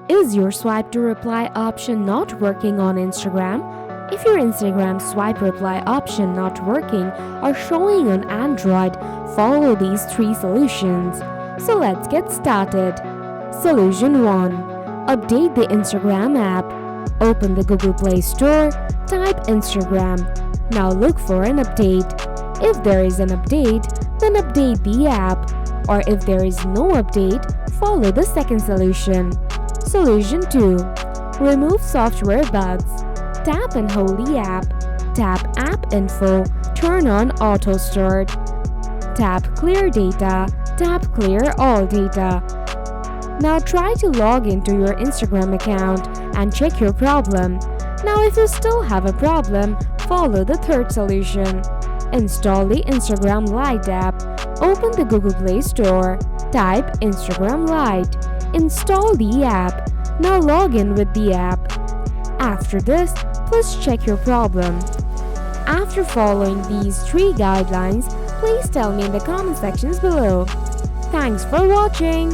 Is your swipe to reply option not working on Instagram? If your Instagram swipe reply option not working or showing on Android, follow these three solutions. So let's get started. Solution 1. Update the Instagram app. Open the Google Play Store, type Instagram. Now look for an update. If there is an update, then update the app. Or if there is no update, follow the second solution. Solution 2. Remove software bugs. Tap and hold the app. Tap App Info. Turn on Auto Start. Tap Clear Data. Tap Clear All Data. Now try to log into your Instagram account and check your problem. Now if you still have a problem, follow the third solution. Install the Instagram Lite app. Open the Google Play Store. Type Instagram Lite. Install the app. Now log in with the app. After this, please check your problem. After following these three guidelines, please tell me in the comment sections below. Thanks for watching.